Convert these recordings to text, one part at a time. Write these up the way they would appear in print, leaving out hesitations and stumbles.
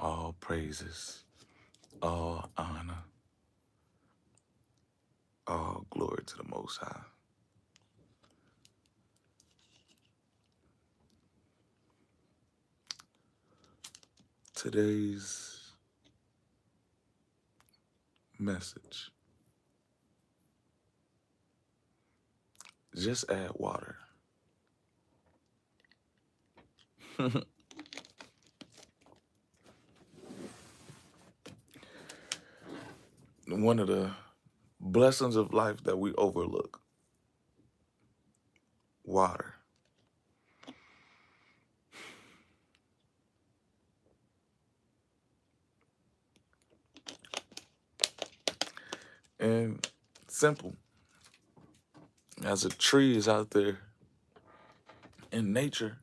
All praises, all honor, all glory to the Most High. Today's message, just add water. One of the blessings of life that we overlook, water. And simple, as a tree is out there in nature,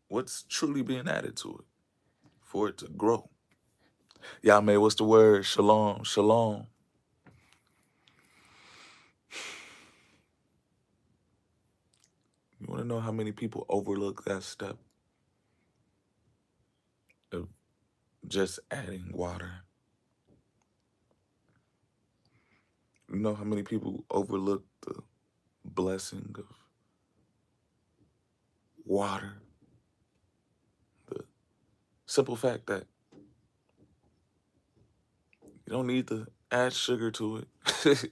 what's truly being added to it for it to grow? Y'all may, what's the word? Shalom, shalom. You want to know how many people overlook that step of just adding water? You know how many people overlook the blessing of water? The simple fact that you don't need to add sugar to it.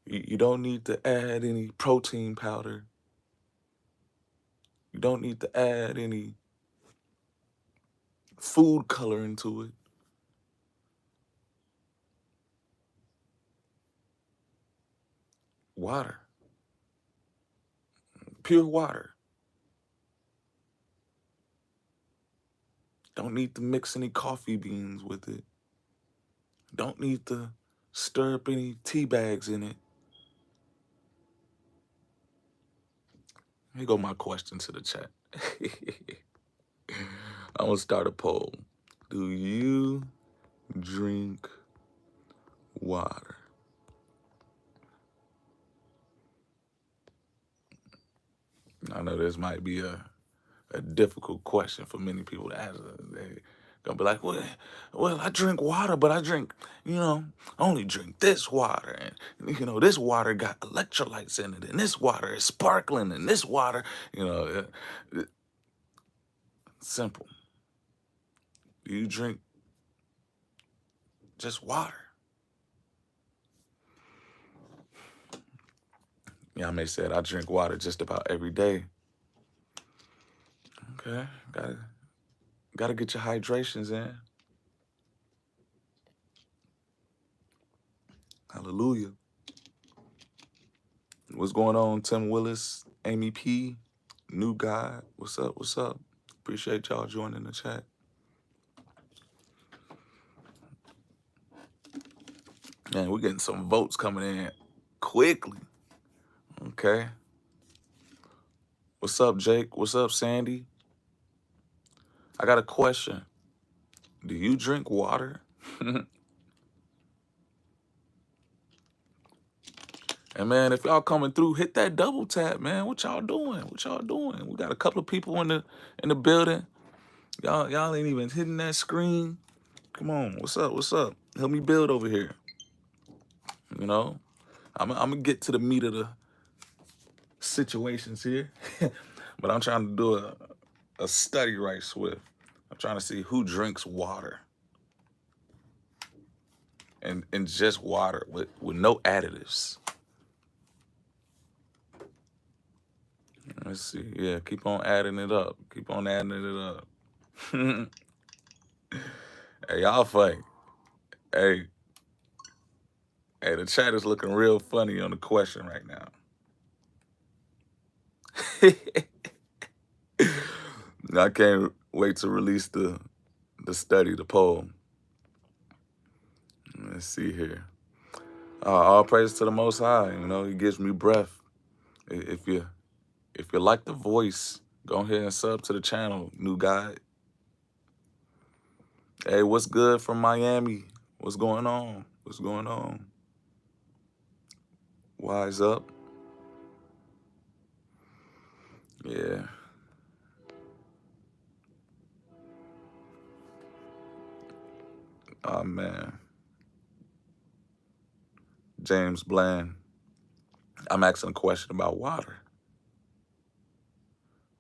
You don't need to add any protein powder. You don't need to add any food coloring to it. Water, pure water. Don't need to mix any coffee beans with it. Don't need to stir up any tea bags in it. Here go my question to the chat. I'm gonna start a poll. Do you drink water? I know this might be a difficult question for many people to answer. They gonna be like, well, I drink water, but I drink, I only drink this water, and this water got electrolytes in it, and this water is sparkling, and this water, simple. Do you drink just water? Y'all may say I drink water just about every day. Okay, gotta get your hydrations in. Hallelujah. What's going on, Tim Willis, Amy P, New Guy? What's up? What's up? Appreciate y'all joining the chat. Man, we're getting some votes coming in quickly. Okay. What's up, Jake? What's up, Sandy? I got a question. Do you drink water? And man, if y'all coming through, hit that double tap, man. What y'all doing? What y'all doing? We got a couple of people in the building. Y'all ain't even hitting that screen. Come on, what's up? What's up? Help me build over here. I'm gonna get to the meat of the situations here, but I'm trying to do a study right swift. I'm trying to see who drinks water and just water with no additives. Let's see. Yeah, keep on adding it up. Keep on adding it up. Hey, y'all funny. Hey, the chat is looking real funny on the question right now. I can't wait to release the study, the poll. Let's see here. All praise to the Most High. He gives me breath. If you like the voice, go ahead and sub to the channel, New Guy. Hey, what's good from Miami? What's going on? What's going on? Wise up. Yeah. Oh man, James Bland. I'm asking a question about water.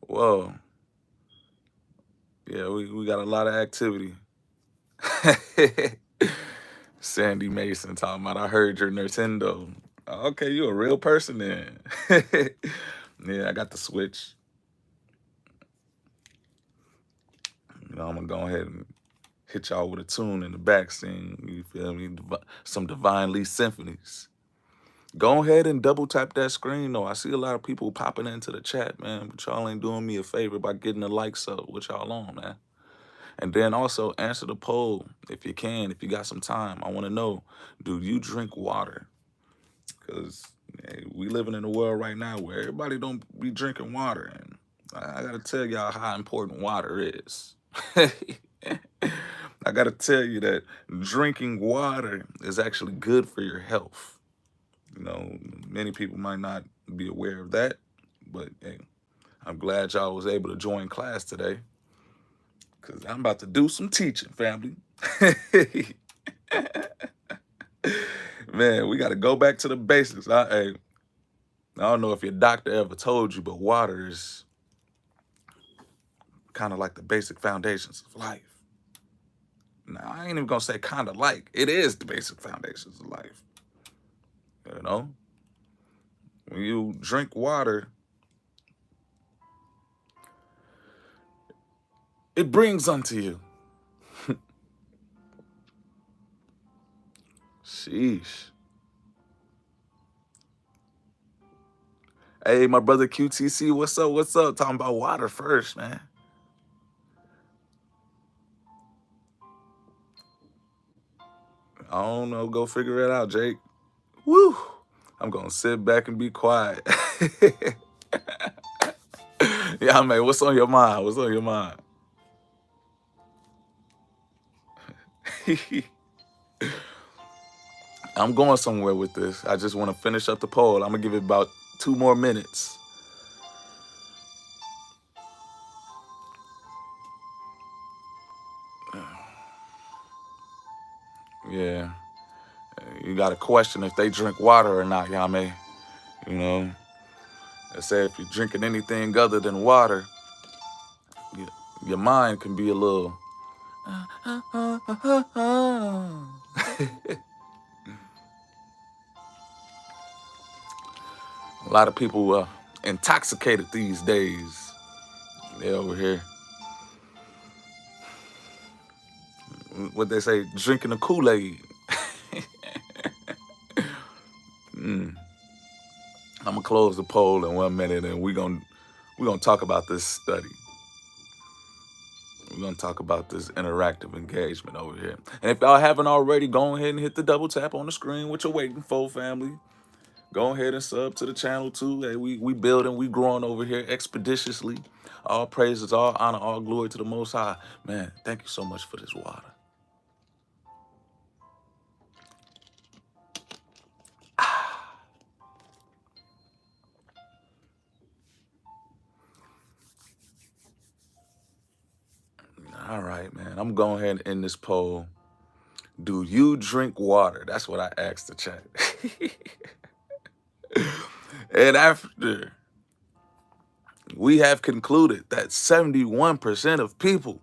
Whoa, yeah, we got a lot of activity. Sandy Mason talking about I heard your Nintendo. Okay, you a real person then. Yeah, I got the Switch. I'm gonna go ahead and hit y'all with a tune in the back scene. You feel me? Some Divine Lee symphonies. Go ahead and double tap that screen though. I see a lot of people popping into the chat, man. But y'all ain't doing me a favor by getting the likes up. What y'all on, man? And then also answer the poll if you can, if you got some time. I want to know, do you drink water? Because we living in a world right now where everybody don't be drinking water. And I got to tell y'all how important water is. I got to tell you that drinking water is actually good for your health. Many people might not be aware of that, but hey, I'm glad y'all was able to join class today because I'm about to do some teaching, family. Man, we got to go back to the basics. Hey, I don't know if your doctor ever told you, but water is kind of like the basic foundations of life. Now, I ain't even gonna say kind of like. It is the basic foundations of life. When you drink water, it brings unto you. Sheesh. Hey, my brother QTC, what's up? What's up? Talking about water first, man. I don't know. Go figure it out, Jake. Woo! I'm gonna sit back and be quiet. Yeah, man, what's on your mind? What's on your mind? I'm going somewhere with this. I just want to finish up the poll. I'm gonna give it about 2 more minutes. Yeah. You got to question if they drink water or not, Yame. You know, they say if you're drinking anything other than water, your mind can be a little. A lot of people intoxicated these days. They over here, what they say, drinking the Kool-Aid. I'm gonna close the poll in 1 minute, and we're gonna talk about this study. We're gonna talk about this interactive engagement over here. And if y'all haven't already, go ahead and hit the double tap on the screen. What you're waiting for, family? Go ahead and sub to the channel too. Hey, we building, we growing over here expeditiously. All praises, all honor, all glory to the Most High. Man, thank you so much for this water. All right, man. I'm going ahead and end this poll. Do you drink water? That's what I asked the chat. And after we have concluded that 71% of people,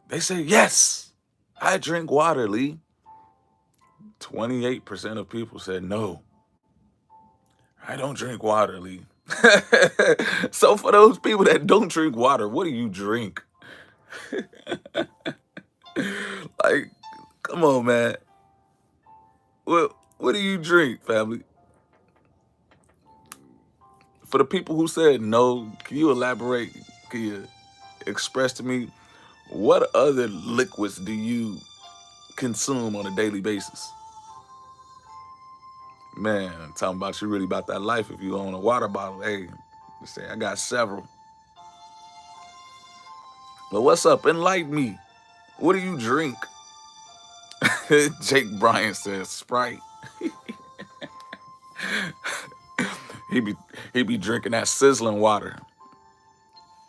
they say, yes, I drink water, Lee. 28% of people said, no, I don't drink water, Lee. So for those people that don't drink water, what do you drink? Like, come on, man. What do you drink, family? For the people who said no, can you elaborate? Can you express to me what other liquids do you consume on a daily basis? Man, I'm talking about you really about that life if you own a water bottle. Hey, you say I got several. But what's up? Enlighten me. What do you drink? Jake Bryan says Sprite. he be drinking that sizzling water.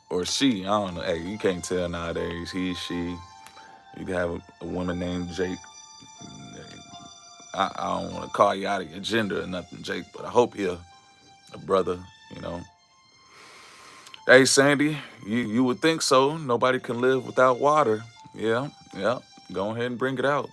Or she, I don't know. Hey, you can't tell nowadays. He, she. You can have a woman named Jake. I don't want to call you out of your gender or nothing, Jake, but I hope you're a brother, you know. Hey, Sandy, you would think so. Nobody can live without water. Yeah, yeah. Go ahead and bring it out.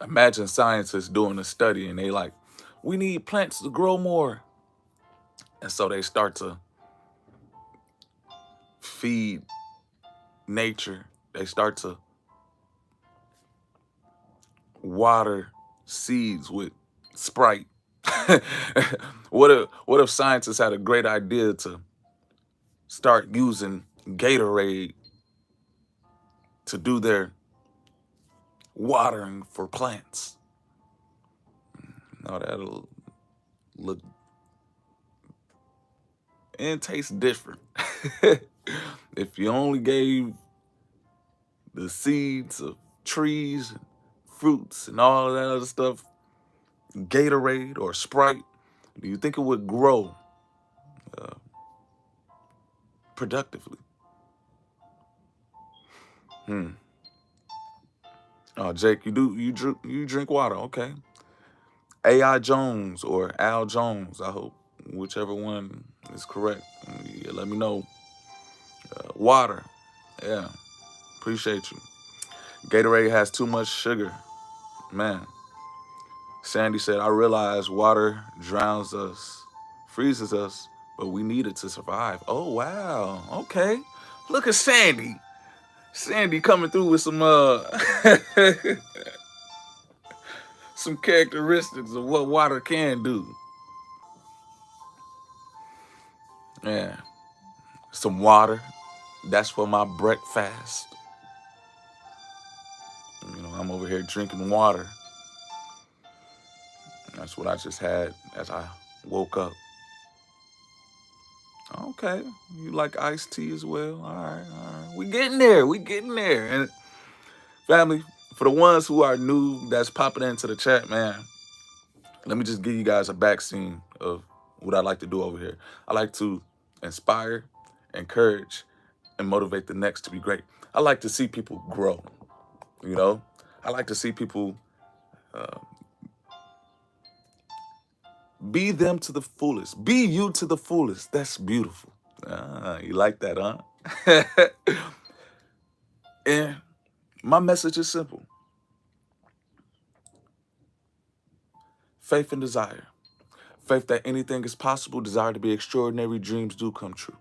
Imagine scientists doing a study and they like, we need plants to grow more. And so they start to feed nature. They start to water seeds with Sprite. What if scientists had a great idea to start using Gatorade to do their watering for plants? No, that'll look and taste different. If you only gave the seeds of trees and fruits and all of that other stuff Gatorade or Sprite, do you think it would grow uh, productively? Hmm. Oh, Jake, you drink water, okay? AI Jones or Al Jones, I hope, whichever one is correct. Yeah, let me know. Water, yeah, appreciate you. Gatorade has too much sugar, man. Sandy said, I realize water drowns us, freezes us, but we need it to survive. Oh wow, okay. Look at Sandy. Sandy coming through with some some characteristics of what water can do. Yeah. Some water. That's for my breakfast. I'm over here drinking water. That's what I just had as I woke up. Okay. You like iced tea as well? All right, all right. We getting there. We getting there. And family, for the ones who are new that's popping into the chat, man, let me just give you guys a back scene of what I like to do over here. I like to inspire, encourage, and motivate the next to be great. I like to see people grow, you know? I like to see people uh, be them to the fullest. Be you to the fullest. That's beautiful. Ah, you like that, huh? And my message is simple. Faith and desire. Faith that anything is possible, desire to be extraordinary, dreams do come true.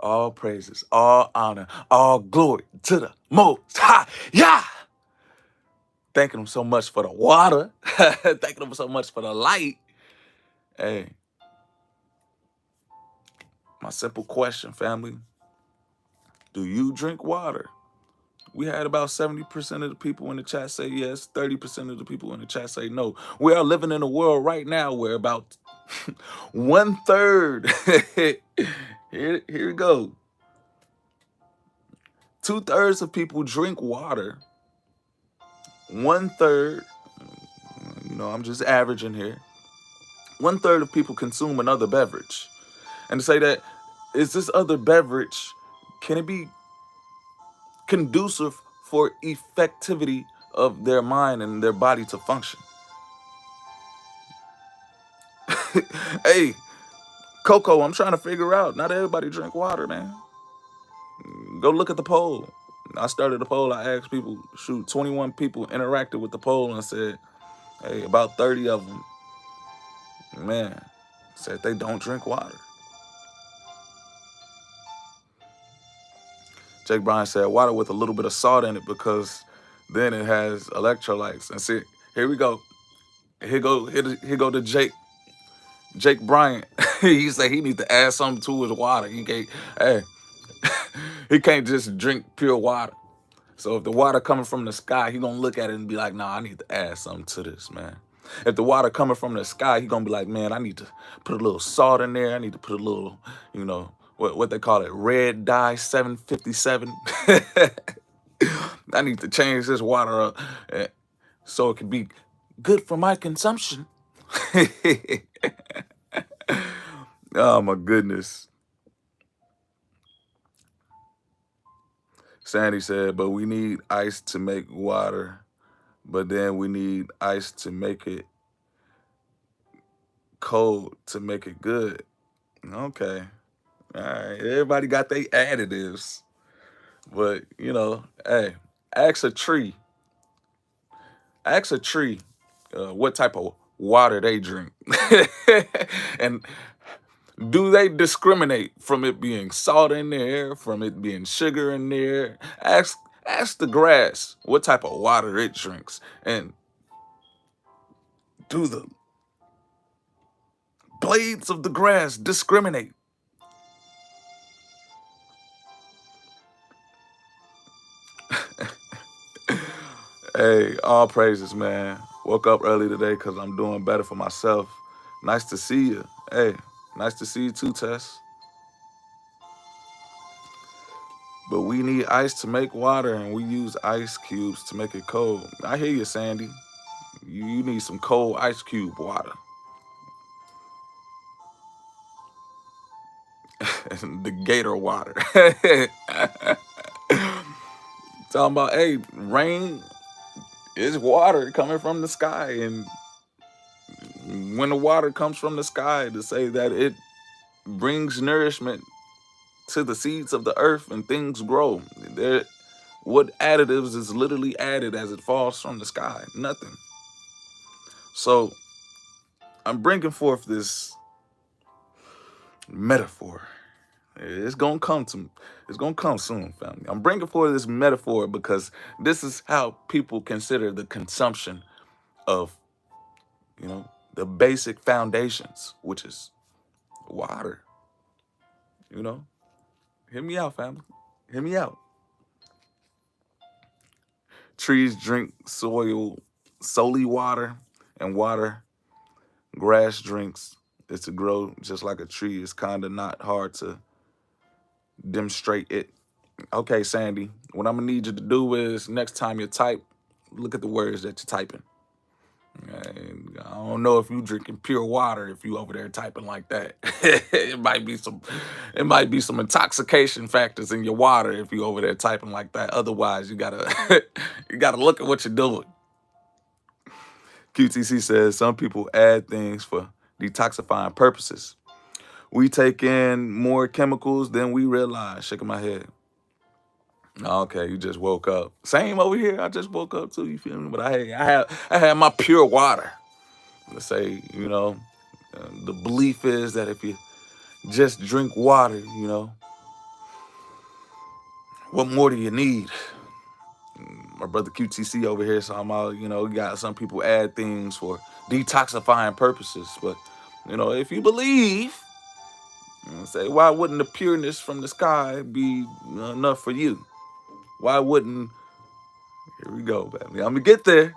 All praises, all honor, all glory to the Most High. Yeah. Thanking him so much for the water. Thanking him so much for the light. Hey, my simple question, family. Do you drink water? We had about 70% of the people in the chat say yes, 30% of the people in the chat say no. We are living in a world right now where about 1/3, here we go. 2/3 of people drink water. 1/3, I'm just averaging here. 1/3 of people consume another beverage. And to say that, is this other beverage, can it be conducive for effectivity of their mind and their body to function? Hey, Coco, I'm trying to figure out. Not everybody drink water, man. Go look at the poll. I started a poll. I asked people, 21 people interacted with the poll and said, hey, about 30 of them, man, said they don't drink water. Jake Bryan said water with a little bit of salt in it because then it has electrolytes. And see, here we go. Here go to Jake Bryant. He said he needs to add something to his water. Hey, he can't just drink pure water. So if the water coming from the sky, he gonna look at it and be like, nah, I need to add something to this, man. If the water coming from the sky, he gonna be like, man, I need to put a little salt in there. I need to put a little, what they call it, red dye 757. I need to change this water up so it can be good for my consumption. Oh my goodness. Sandy said, but we need ice to make water, but then we need ice to make it cold to make it good. Okay. All right. Everybody got their additives. But, hey, ask a tree. Ask a tree what type of water they drink. And do they discriminate from it being salt in there, from it being sugar in there? Ask the grass what type of water it drinks. And do the blades of the grass discriminate? Hey, all praises, man. Woke up early today because I'm doing better for myself. Nice to see you. Hey, nice to see you too, Tess. But we need ice to make water, and we use ice cubes to make it cold. I hear you, Sandy. You need some cold ice cube water. The gator water. Talking about, hey, rain is water coming from the sky. And when the water comes from the sky, to say that it brings nourishment to the seeds of the earth and things grow. What additives is literally added as it falls from the sky? Nothing. So I'm bringing forth this metaphor. It's gonna come soon, family. I'm bringing forth this metaphor because this is how people consider the consumption of, the basic foundations, which is water. Hear me out, family. Hear me out. Trees drink solely water, and water, grass drinks. It's to grow just like a tree. It's kind of not hard to demonstrate it. Okay, Sandy, what I'm gonna need you to do is next time you type, look at the words that you're typing. And I don't know if you drinking pure water if you over there typing like that. it might be some intoxication factors in your water if you over there typing like that. Otherwise, you gotta you gotta look at what you're doing. QTC says some people add things for detoxifying purposes. We take in more chemicals than we realize. Shaking my head. Okay, you just woke up. Same over here. I just woke up too. You feel me? But I had my pure water. Let's say, the belief is that if you just drink water, what more do you need? My brother QTC over here talking about, you got some people add things for detoxifying purposes. But, if you believe, say, why wouldn't the pureness from the sky be enough for you? Why wouldn't, here we go, baby. I'm going to get there.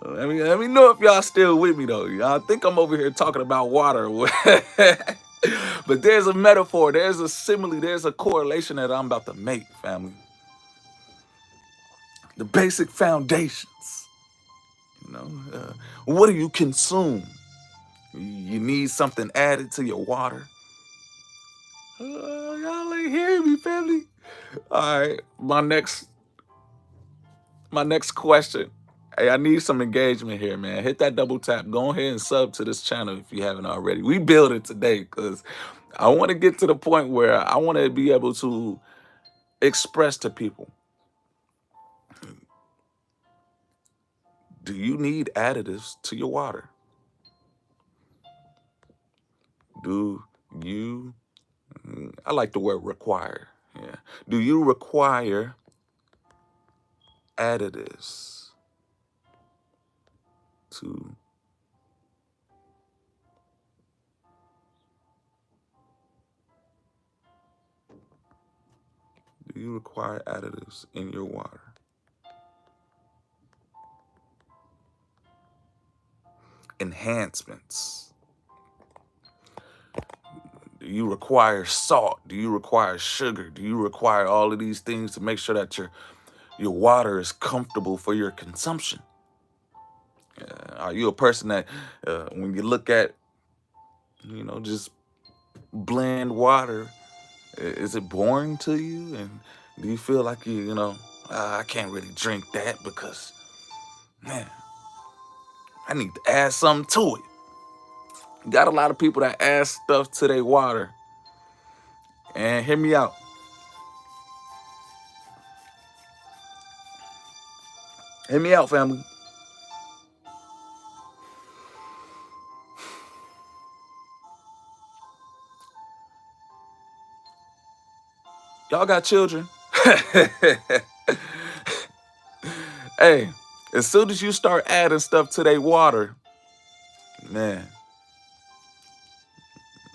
Let me know if y'all still with me, though. Y'all think I'm over here talking about water. But there's a metaphor, there's a simile, there's a correlation that I'm about to make, family. The basic foundations. What do you consume? You need something added to your water. Y'all ain't hearing me, family. All right, my next question. Hey, I need some engagement here, man. Hit that double tap. Go ahead and sub to this channel if you haven't already. We build it today because I want to get to the point where I want to be able to express to people. Do you need additives to your water? Do you, I like the word require. Yeah. Do you require additives to do you require additives in your water? Enhancements. Do you require salt? Do you require sugar? Do you require all of these things to make sure that your water is comfortable for your consumption? Are you a person that when you look at, just bland water, is it boring to you? And do you feel like I can't really drink that because, man, I need to add something to it. Got a lot of people that add stuff to their water. And hear me out. Hear me out, family. Y'all got children. Hey, as soon as you start adding stuff to their water, man,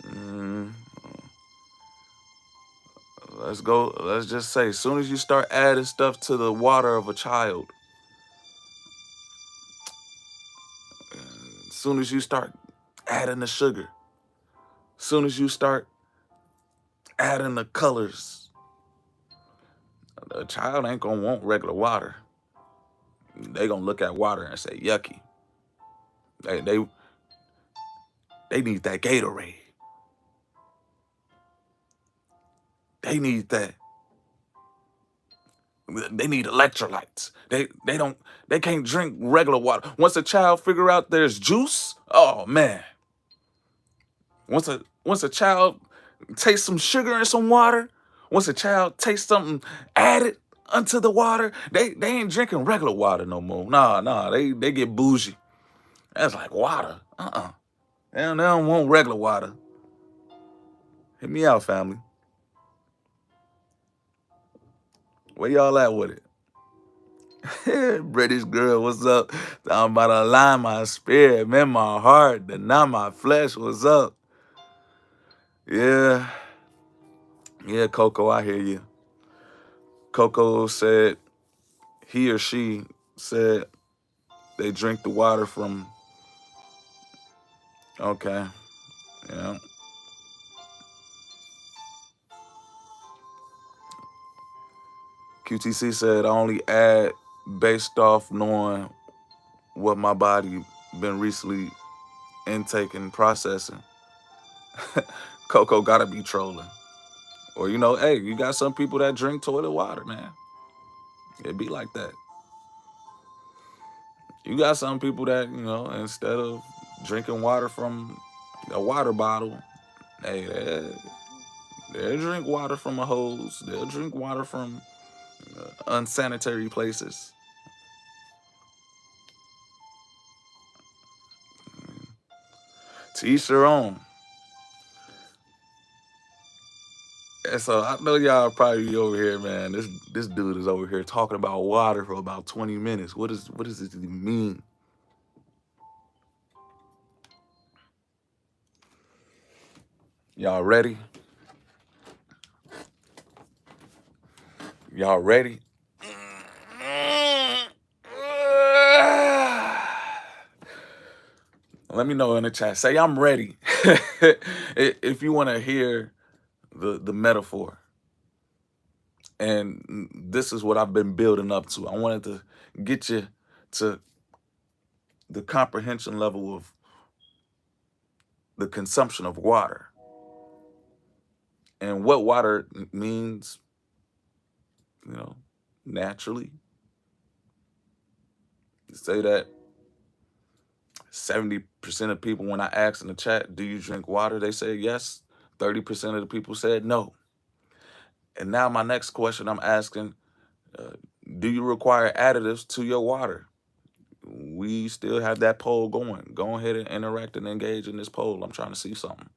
mm, let's go. Let's just say, as soon as you start adding stuff to the water of a child, as soon as you start adding the sugar, as soon as you start adding the colors, a child ain't gonna want regular water. They gonna look at water and say yucky. They need that Gatorade. They need that. They need electrolytes. They can't drink regular water. Once a child figure out there's juice, oh man. Once a child tastes some sugar in some water, once a child tastes something added unto the water, they ain't drinking regular water no more. Nah, they get bougie. That's like water. They don't want regular water. Hit me out, family. Where y'all at with it? British girl, what's up? I'm about to align my spirit, man, my heart, deny my flesh. What's up? Yeah, Coco, I hear you. Coco said he or she said they drink the water from. Okay, yeah. QTC said I only add based off knowing what my body been recently intaking, processing. Coco gotta be trolling. Or hey, you got some people that drink toilet water, man. It be like that. You got some people that, instead of drinking water from a water bottle, hey, they'll drink water from a hose. They'll drink water from unsanitary places. To each their own. And so I know y'all probably be over here, man. This dude is over here talking about water for about 20 minutes. What does this even mean? Y'all ready? Y'all ready? Let me know in the chat. Say I'm ready. If you want to hear the metaphor. And this is what I've been building up to. I wanted to get you to the comprehension level of the consumption of water and what water means, naturally. Say that 70% of people, when I asked in the chat, do you drink water? They said yes. 30% of the people said no. And now my next question I'm asking, do you require additives to your water? We still have that poll going. Go ahead and interact and engage in this poll. I'm trying to see something.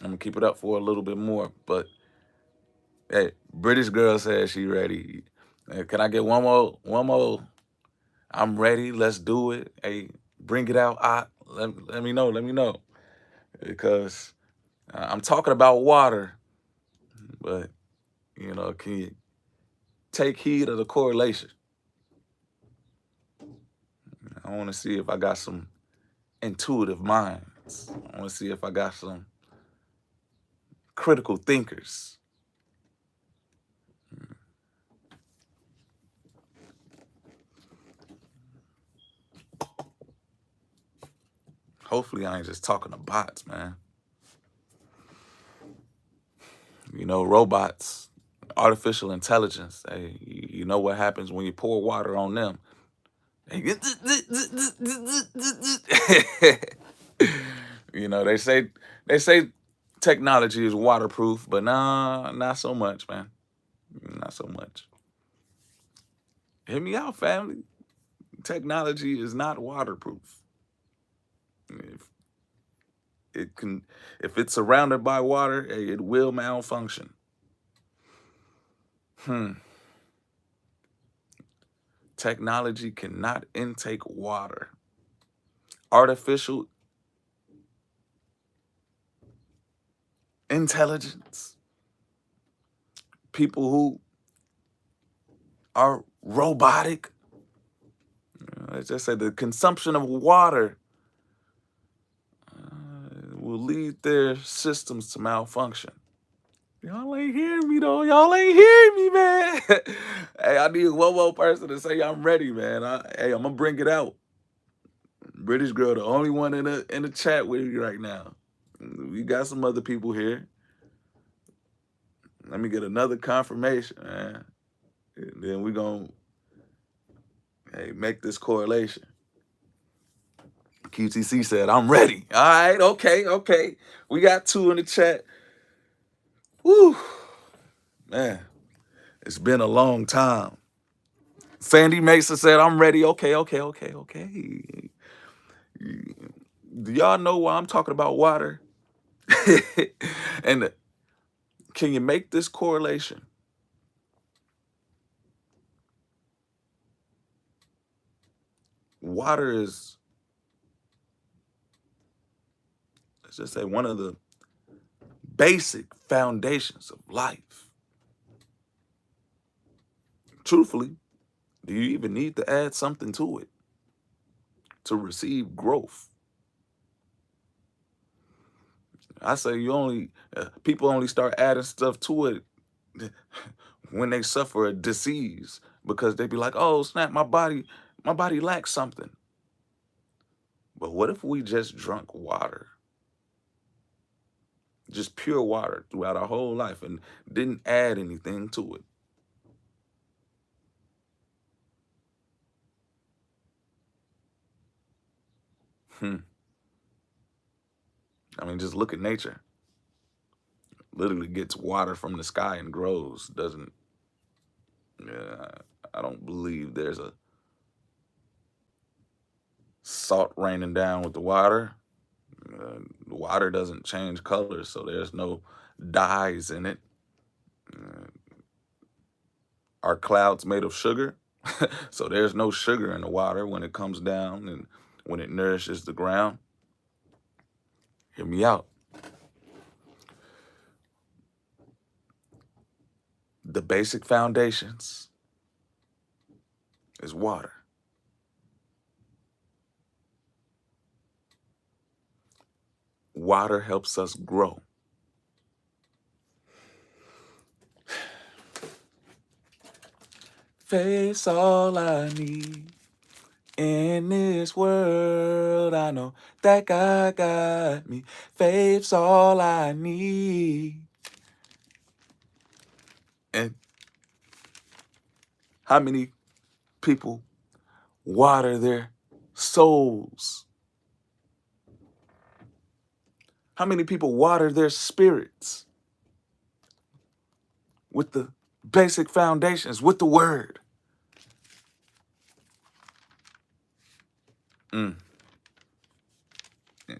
I'm gonna keep it up for a little bit more, but hey, British girl says she ready. Can I get one more? One more. I'm ready. Let's do it. Hey, bring it out. Let me know. Let me know. Because I'm talking about water, but can you take heed of the correlation? I want to see if I got some intuitive minds. I want to see if I got some critical thinkers. Hopefully I ain't just talking to bots, man. You know, robots, artificial intelligence. Hey, you know what happens when you pour water on them? They get you know, they say technology is waterproof, but nah, not so much, man. Not so much. Hear me out, family. Technology is not waterproof. If it can, if it's surrounded by water, hey, it will malfunction. Hmm. Technology cannot intake water. Artificial intelligence, people who are robotic, let's just say the consumption of water will lead their systems to malfunction. Y'all ain't hearing me though. Y'all ain't hearing me, man. Hey, I need one more person to say I'm ready, man. Hey, I'm gonna bring it out. British girl, the only one in the chat with you right now. We got some other people here. Let me get another confirmation, man. And then we gonna make this correlation. QTC said, I'm ready. All right, okay. We got 2 in the chat. Woo, man, it's been a long time. Sandy Mesa said, I'm ready. Okay. Do y'all know why I'm talking about water? And can you make this correlation? Water is, let's just say, one of the basic foundations of life. Truthfully, do you even need to add something to it to receive growth? I say people only start adding stuff to it when they suffer a disease, because they be like, oh snap, my body lacks something. But what if we just drunk water, just pure water throughout our whole life, and didn't add anything to it? I mean, just look at nature. Literally gets water from the sky and grows. Doesn't, yeah, I don't believe there's a salt raining down with the water. The water doesn't change colors, so there's no dyes in it. Uh, are clouds made of sugar? So there's no sugar in the water when it comes down and when it nourishes the ground. Hear me out. The basic foundations is water. Water helps us grow. Faith's all I need in this world. I know that God got me. Faith's all I need. And how many people water their souls? How many people water their spirits with the basic foundations, with the word?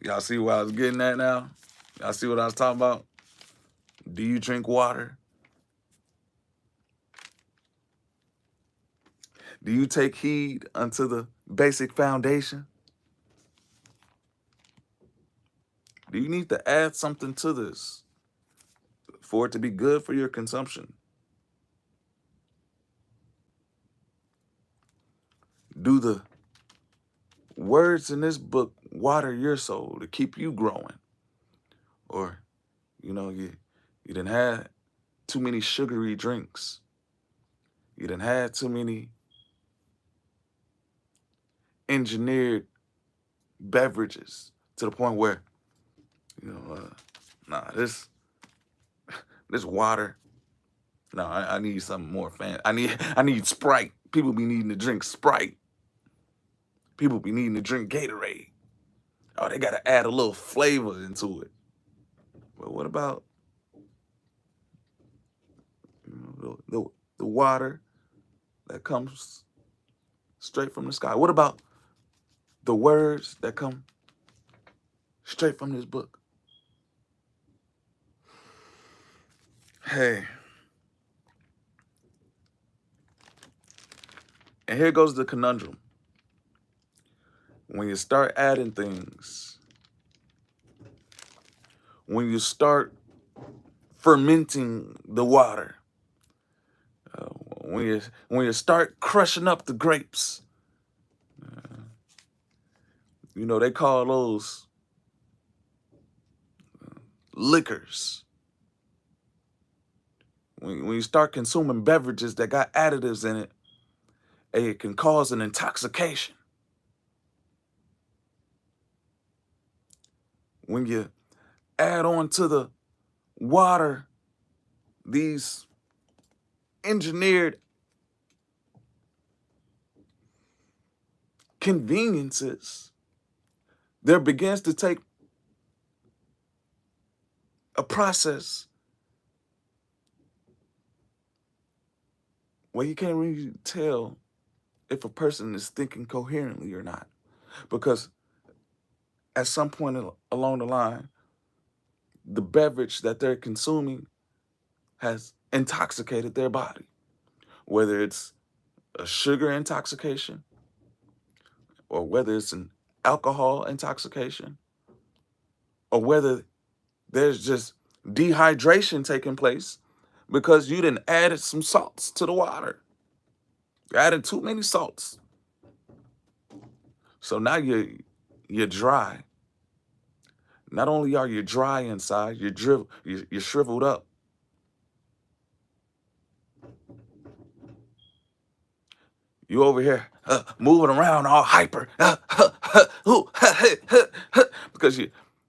Y'all see what I was getting at now? Y'all see what I was talking about? Do you drink water? Do you take heed unto the basic foundation? Do you need to add something to this for it to be good for your consumption? Do the words in this book water your soul to keep you growing? Or, you didn't have too many sugary drinks. You didn't have too many engineered beverages to the point where, nah, this water. No, I need something more fancy. I need Sprite. People be needing to drink Sprite. People be needing to drink Gatorade. Oh, they gotta add a little flavor into it. But what about the water that comes straight from the sky? What about the words that come straight from this book? Hey, and here goes the conundrum. When you start adding things, when you start fermenting the water, uh, when you start crushing up the grapes, they call those liquors. When you start consuming beverages that got additives in it, it can cause an intoxication. When you add on to the water these engineered conveniences, there begins to take a process where you can't really tell if a person is thinking coherently or not. Because at some point along the line, the beverage that they're consuming has intoxicated their body, whether it's a sugar intoxication or whether it's an alcohol intoxication or whether there's just dehydration taking place because you done added some salts to the water. You added too many salts. So now you're dry. Not only are you dry inside, you're shriveled up. You over here moving around all hyper because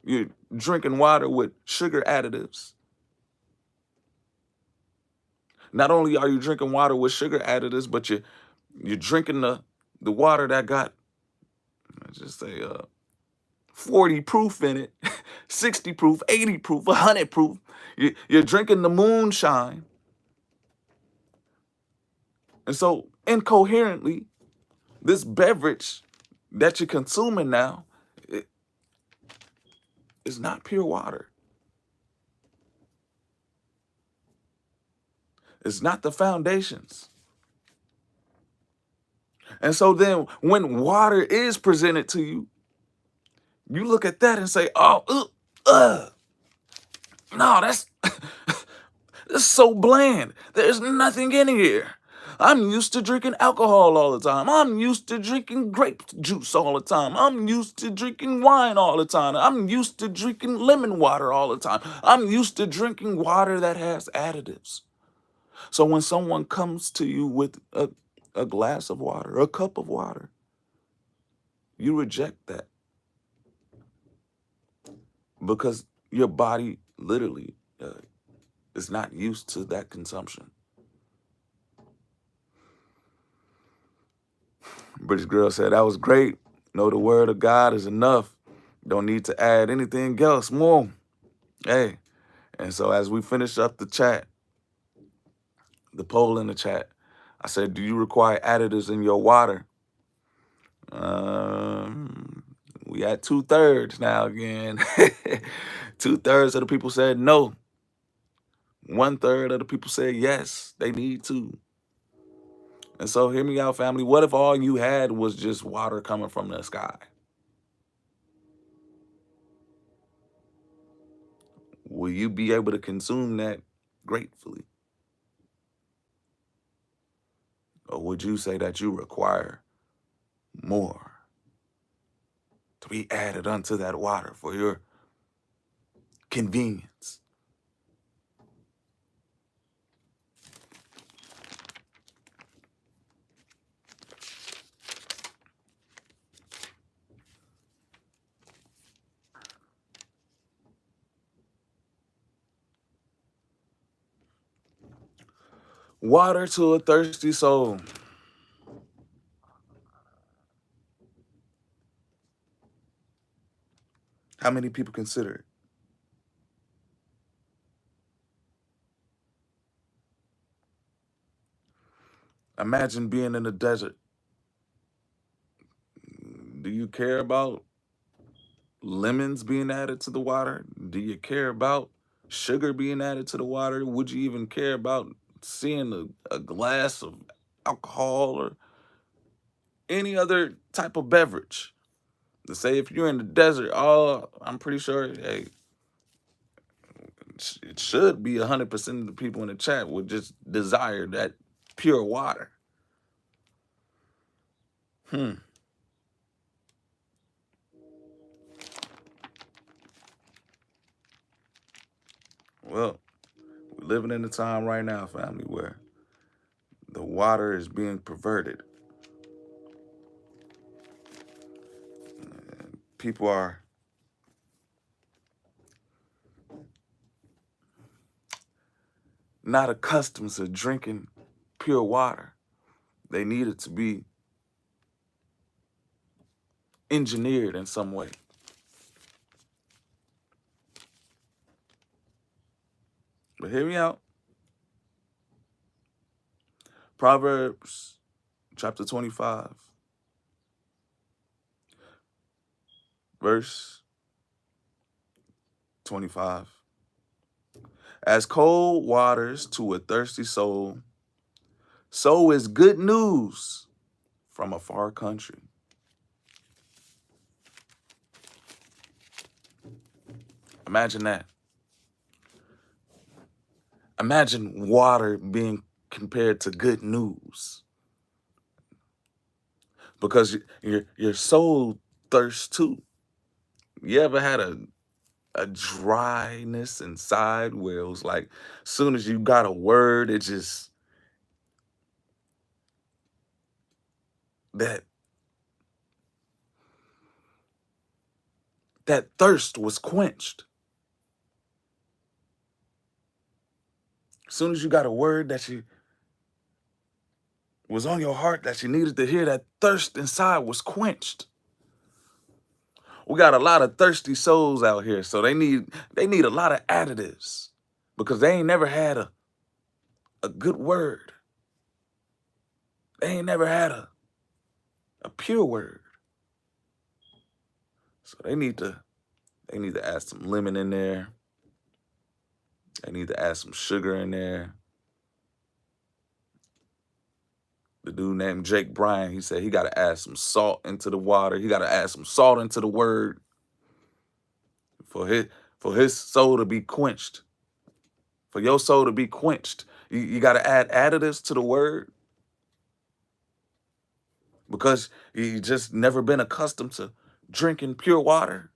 you're drinking water with sugar additives. Not only are you drinking water with sugar additives, but you're drinking the water that got, let's just say, 40 proof in it, 60 proof, 80 proof, 100 proof. You're drinking the moonshine. And so incoherently, this beverage that you're consuming now is not pure water. It's not the foundations. And so then when water is presented to you, you look at that and say, oh, no, that's so bland. There's nothing in here. I'm used to drinking alcohol all the time. I'm used to drinking grape juice all the time. I'm used to drinking wine all the time. I'm used to drinking lemon water all the time. I'm used to drinking water that has additives. So when someone comes to you with a glass of water, a cup of water, you reject that because your body literally is not used to that consumption. British girl said, that was great. Know the word of God is enough. Don't need to add anything else more. Hey, and so as we finish up the chat, the poll in the chat, I said, do you require additives in your water? We at 2/3 now again. 2/3 of the people said no. 1/3 of the people said yes, they need to. And so hear me out, family. What if all you had was just water coming from the sky? Will you be able to consume that gratefully? Or would you say that you require more to be added unto that water for your convenience? Water to a thirsty soul. How many people consider it? Imagine being in the desert. Do you care about lemons being added to the water? Do you care about sugar being added to the water? Would you even care about seeing a glass of alcohol or any other type of beverage? To say if you're in the desert, oh, I'm pretty sure, hey, it should be 100% of the people in the chat would just desire that pure water. Hmm. Well, we're living in a time right now, family, where the water is being perverted. People are not accustomed to drinking pure water. They need it to be engineered in some way. But hear me out. Proverbs chapter 25, verse 25. As cold waters to a thirsty soul, so is good news from a far country. Imagine that. Imagine water being compared to good news. Because your soul thirsts too. You ever had a dryness inside where it was like, soon as you got a word, it just that that thirst was quenched. As soon as you got a word that you was on your heart that you needed to hear, that thirst inside was quenched. We got a lot of thirsty souls out here, so they need a lot of additives because they ain't never had a good word. They ain't never had a pure word. So they need to add some lemon in there. They need to add some sugar in there. The dude named Jake Bryan, he said he got to add some salt into the water. He got to add some salt into the word for his soul to be quenched. For your soul to be quenched, you got to add additives to the word because you just never been accustomed to drinking pure water.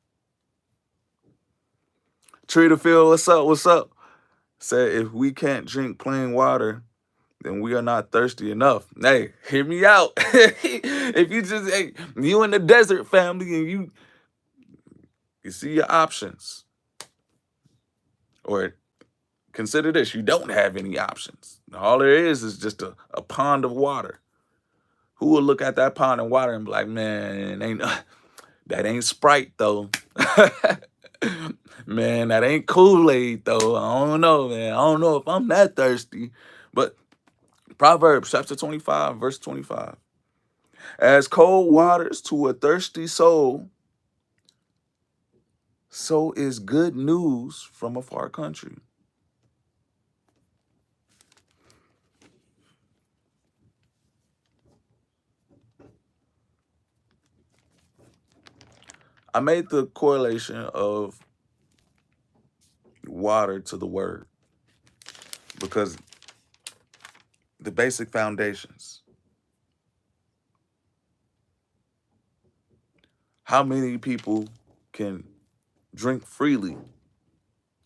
Treaterfield, what's up? What's up? Said if we can't drink plain water, then we are not thirsty enough. Hey, hear me out. If you just, hey, you in the desert, family, and you see your options, or consider this: you don't have any options. All there is just a pond of water. Who will look at that pond of water and be like, man, that ain't Sprite though. Man, that ain't Kool-Aid though. I don't know, man. I don't know if I'm that thirsty. But Proverbs chapter 25, verse 25. As cold waters to a thirsty soul, so is good news from a far country. I made the correlation of water to the word because the basic foundations. How many people can drink freely?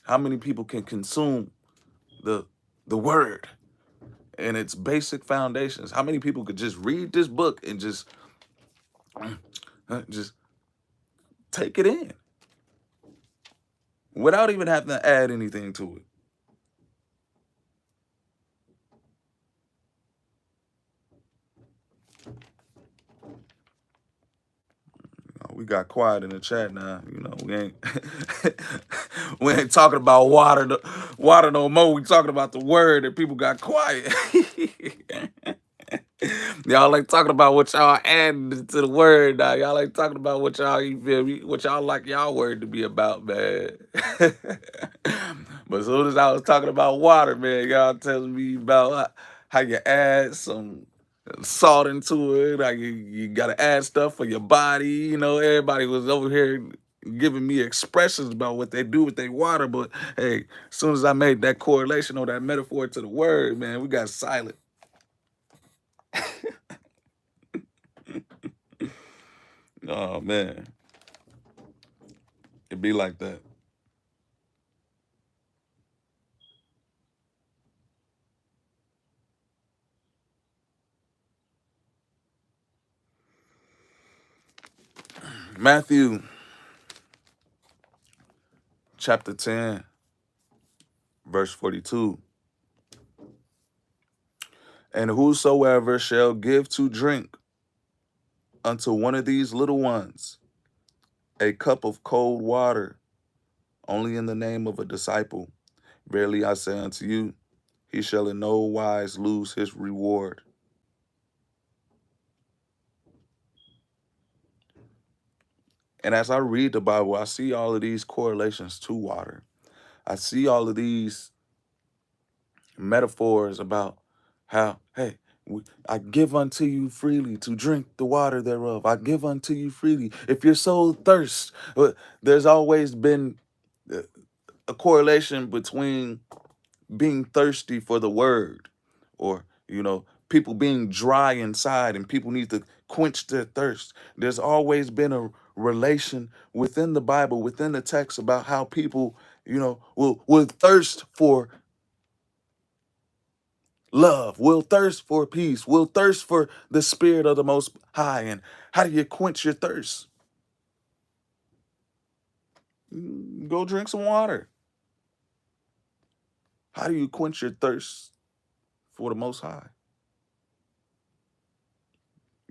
How many people can consume the word and its basic foundations? How many people could just read this book and just take it in without even having to add anything to it? We got quiet in the chat now. You know, we ain't we ain't talking about water no more. We talking about the word, and people got quiet. Y'all like talking about what y'all adding to the word now. Y'all like talking about what y'all, you feel me, what y'all like y'all word to be about, man. But as soon as I was talking about water, man, y'all telling me about how you add some salt into it, how you gotta add stuff for your body. You know, everybody was over here giving me expressions about what they do with their water. But hey, as soon as I made that correlation or that metaphor to the word, man, we got silent. Oh man, it be like that. Matthew chapter 10, verse 42. And whosoever shall give to drink unto one of these little ones a cup of cold water, only in the name of a disciple, verily I say unto you, he shall in no wise lose his reward. And as I read the Bible, I see all of these correlations to water. I see all of these metaphors about how, hey, I give unto you freely to drink the water thereof. I give unto you freely. If your soul thirsts, there's always been a correlation between being thirsty for the word, or, you know, people being dry inside and people need to quench their thirst. There's always been a relation within the Bible, within the text, about how people, you know, will thirst for love, will thirst for peace, will thirst for the spirit of the Most High. And how do you quench your thirst? Go drink some water. How do you quench your thirst for the Most High?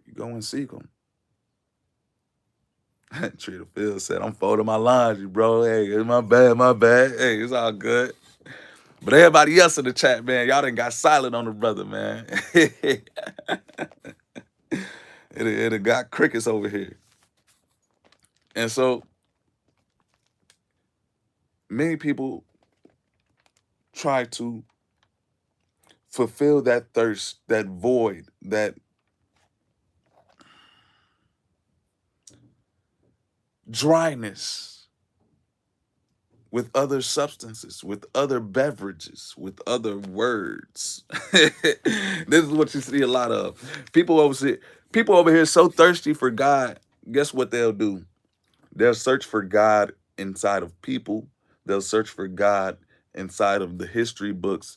You go and seek Him. Treater Phil said, I'm folding my laundry, bro. Hey, it's my bad, my bad. Hey, it's all good. But everybody else in the chat, man, y'all done got silent on the brother, man. it got crickets over here. And so many people try to fulfill that thirst, that void, that dryness with other substances, with other beverages, with other words. This is what you see a lot of. People over here so thirsty for God. Guess what they'll do? They'll search for God inside of people. They'll search for God inside of the history books.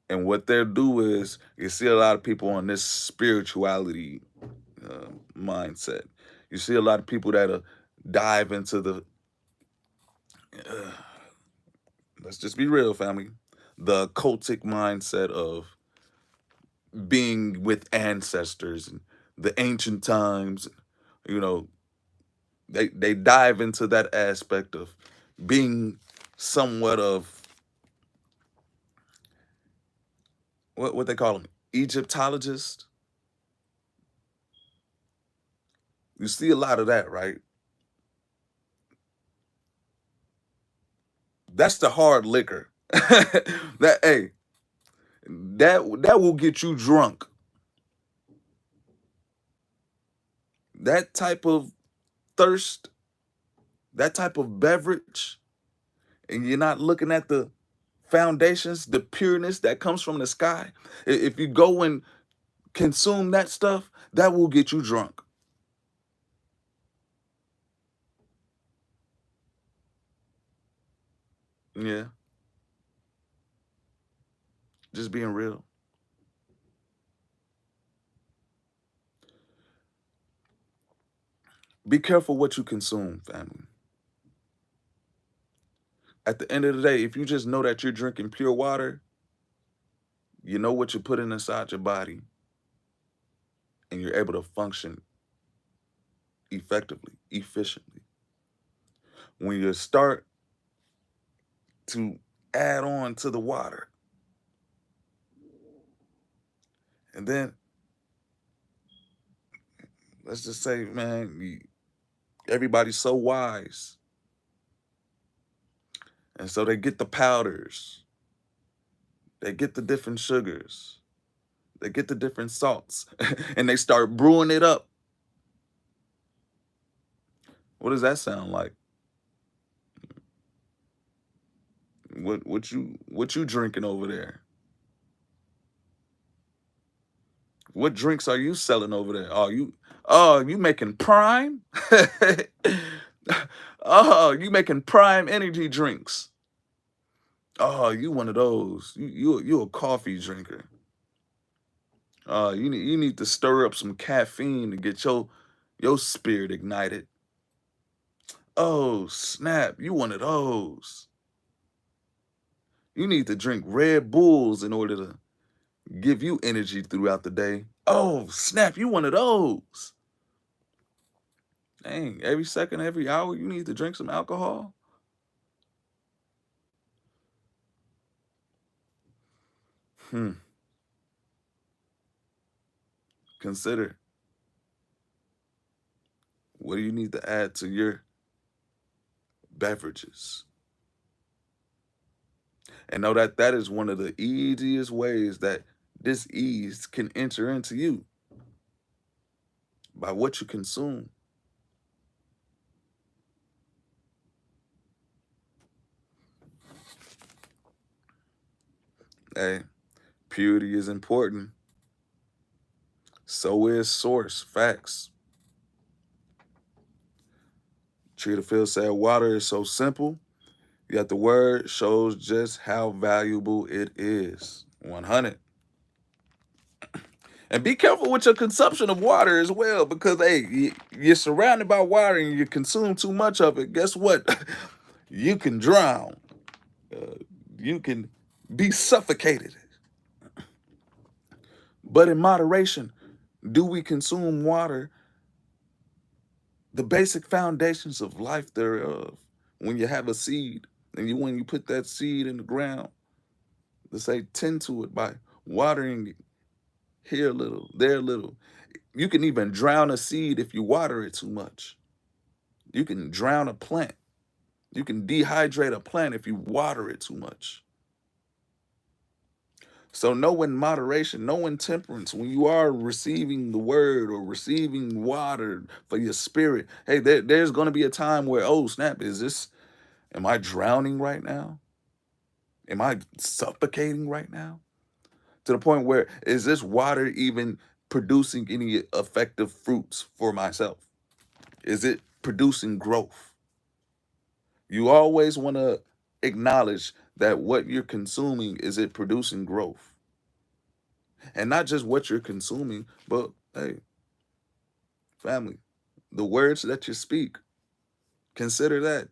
And what they'll do is, you see a lot of people on this spirituality mindset. You see a lot of people that'll dive into the, let's just be real, family, the cultic mindset of being with ancestors and the ancient times. You know, they dive into that aspect of being somewhat of what they call them, Egyptologists. You see a lot of that, right? That's the hard liquor. That, hey, that will get you drunk. That type of thirst, that type of beverage, and you're not looking at the foundations, the pureness that comes from the sky. If you go and consume that stuff, that will get you drunk. Yeah, just being real. Be careful what you consume, family. At the end of the day, if you just know that you're drinking pure water, you know what you're putting inside your body, and you're able to function effectively, efficiently. When you start to add on to the water, and then let's just say, man, everybody's so wise, and so they get the powders, they get the different sugars, they get the different salts, and they start brewing it up. What does that sound like? What you drinking over there? What drinks are you selling over there? You making prime? Oh, you making prime energy drinks. Oh, you one of those. You a coffee drinker. You need to stir up some caffeine to get your spirit ignited. Oh, snap, you one of those. You need to drink Red Bulls in order to give you energy throughout the day. Oh, snap, you one of those. Dang, every second, every hour, you need to drink some alcohol? Hmm. Consider, what do you need to add to your beverages? And know that that is one of the easiest ways that this ease can enter into you, by what you consume. Hey, purity is important. So is source. Facts. Trita Phil said water is so simple, yet the word shows just how valuable it is. 100. And be careful with your consumption of water as well, because hey, you're surrounded by water and you consume too much of it. Guess what? You can drown. Uh, you can be suffocated. But in moderation, do we consume water, the basic foundations of life thereof? When you have a seed, and when you put that seed in the ground, to say tend to it by watering it here a little, there a little. You can even drown a seed if you water it too much. You can drown a plant. You can dehydrate a plant if you water it too much. So know in moderation, know in temperance, when you are receiving the word or receiving water for your spirit, hey, there's going to be a time where, oh, snap, am I drowning right now? Am I suffocating right now? To the point where, is this water even producing any effective fruits for myself? Is it producing growth? You always want to acknowledge that what you're consuming, is it producing growth? And not just what you're consuming, but hey, family, the words that you speak, consider that.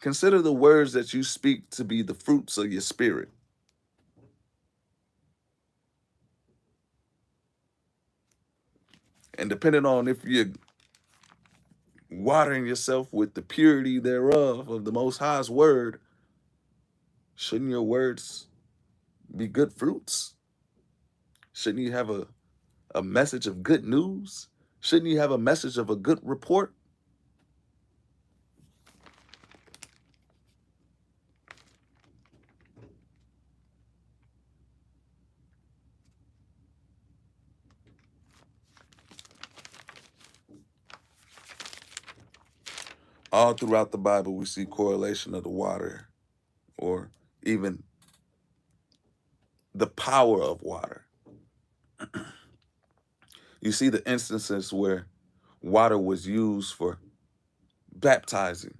Consider the words that you speak to be the fruits of your spirit. And depending on if you're watering yourself with the purity thereof of the Most High's word, shouldn't your words be good fruits? Shouldn't you have a message of good news? Shouldn't you have a message of a good report? All throughout the Bible, we see correlation of the water, or even the power of water. You see the instances where water was used for baptizing.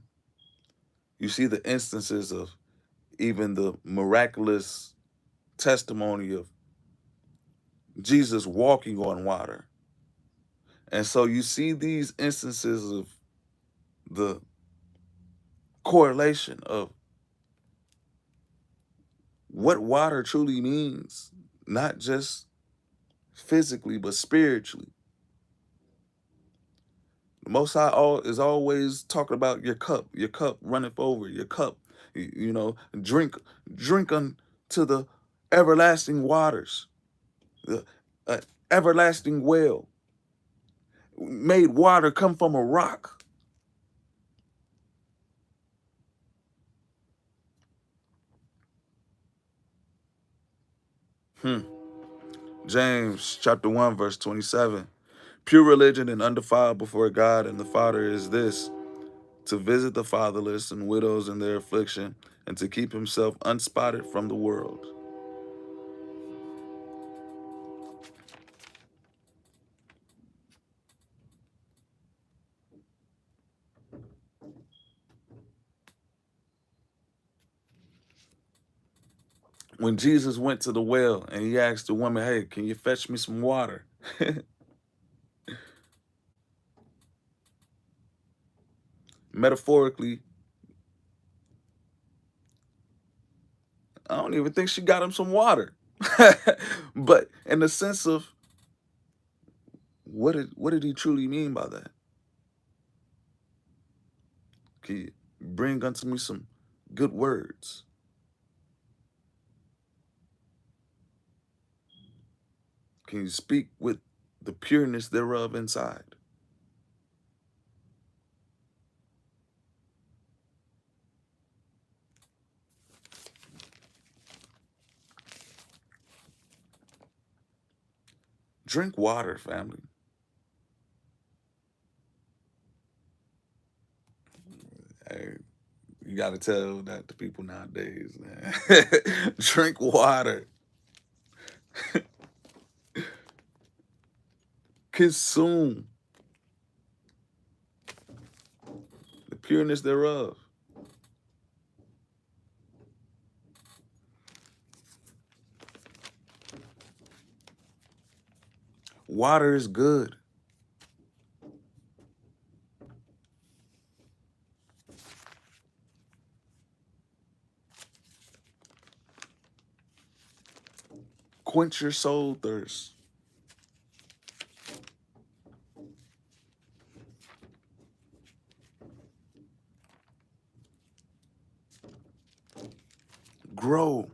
You see the instances of even the miraculous testimony of Jesus walking on water. And so you see these instances of the correlation of what water truly means, not just physically, but spiritually. The Most High is always talking about your cup runneth over, your cup, you know, drink unto the everlasting waters, the everlasting well, made water come from a rock. James chapter 1, verse 27. Pure religion and undefiled before God and the Father is this, to visit the fatherless and widows in their affliction, and to keep himself unspotted from the world. When Jesus went to the well and he asked the woman, hey, can you fetch me some water? Metaphorically, I don't even think she got him some water. But in the sense of what did he truly mean by that? Can you bring unto me some good words? Can you speak with the pureness thereof inside? Drink water, family. Hey, you got to tell that to people nowadays, man. Drink water. Consume the pureness thereof. Water is good. Quench your soul thirst. Grow.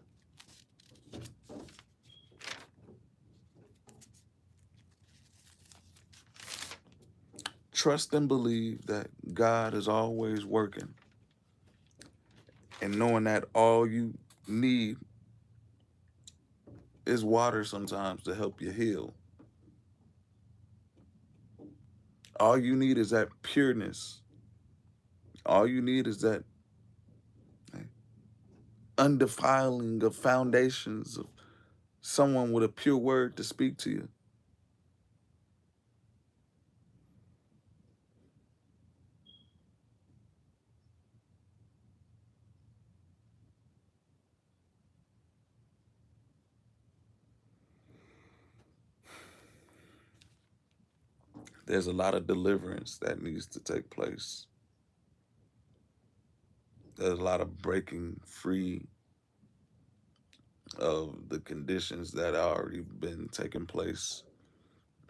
Trust and believe that God is always working, and knowing that all you need is water sometimes to help you heal. All you need is that pureness. All you need is that undefiling of foundations of someone with a pure word to speak to you. There's a lot of deliverance that needs to take place. There's a lot of breaking free of the conditions that already been taking place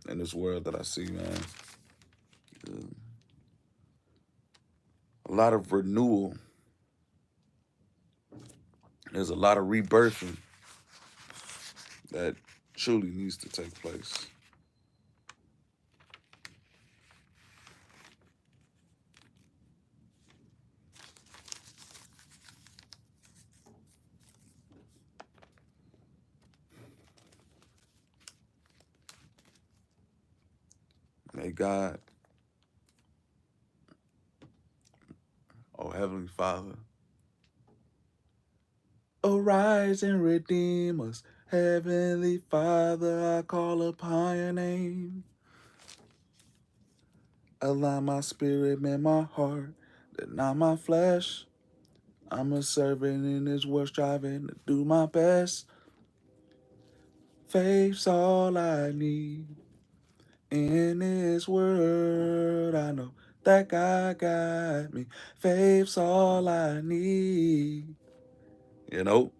in this world that I see, man. A lot of renewal. There's a lot of rebirthing that truly needs to take place. May God, oh Heavenly Father, arise and redeem us. Heavenly Father, I call upon your name. Align my spirit and my heart, deny my flesh. I'm a servant in this world, striving to do my best. Faith's all I need. In this world, I know that God got me. Faith's all I need. You know?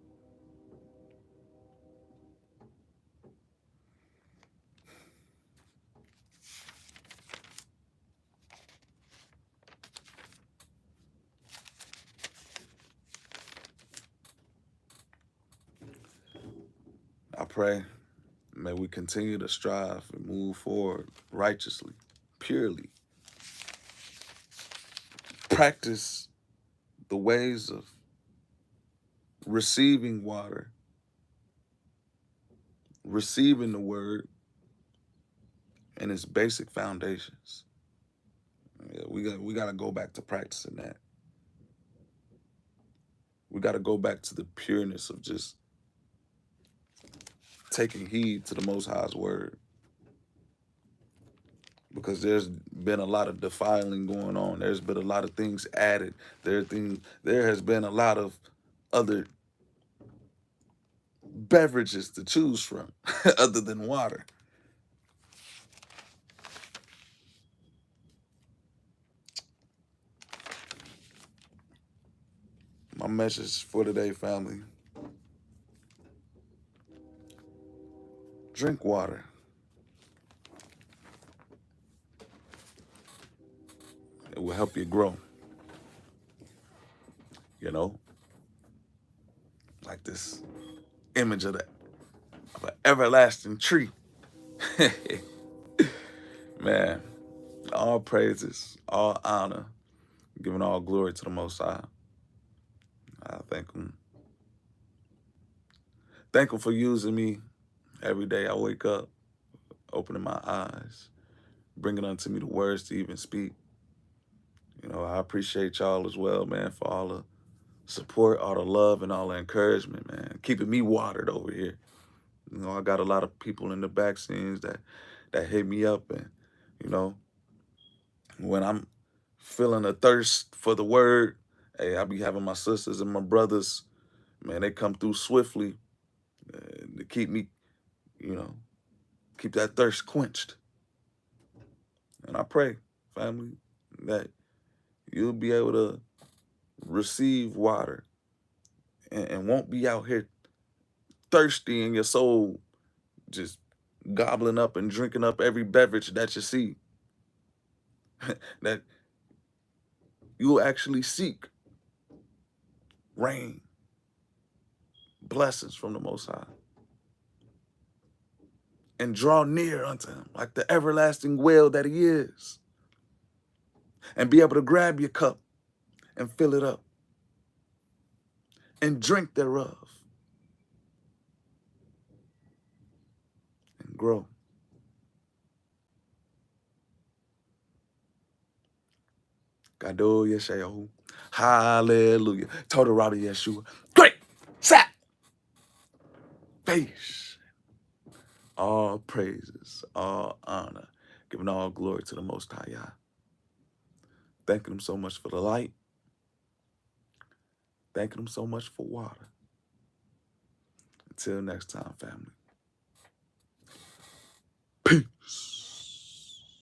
I pray, may we continue to strive and move forward righteously, purely. Practice the ways of receiving water, receiving the word and its basic foundations. Yeah, we got to go back to practicing that. We got to go back to the pureness of just taking heed to the Most High's word, because there's been a lot of defiling going on. There's been a lot of things added. There has been a lot of other beverages to choose from other than water. My message for today, family: drink water. It will help you grow. You know, like this image of an everlasting tree. Man, all praises, all honor, giving all glory to the Most High. I thank him. Thank him for using me every day. I wake up, opening my eyes, bringing unto me the words to even speak. You know, I appreciate y'all as well, man, for all the support, all the love, and all the encouragement, man. Keeping me watered over here. You know, I got a lot of people in the back scenes that hit me up, and, you know, when I'm feeling a thirst for the word, hey, I be having my sisters and my brothers, man, they come through swiftly to keep me, you know, keep that thirst quenched. And I pray, family, that you'll be able to receive water and won't be out here thirsty in your soul, just gobbling up and drinking up every beverage that you see. That you'll actually seek rain, blessings from the Most High, and draw near unto him like the everlasting well that he is, and be able to grab your cup and fill it up and drink thereof and grow. Gado Yeshayahu. Hallelujah. Total Rabbi Yeshua. Great. Sat. Face. All praises, all honor, giving all glory to the Most High Yah. Thanking him so much for the light. Thanking him so much for water. Until next time, family. Peace.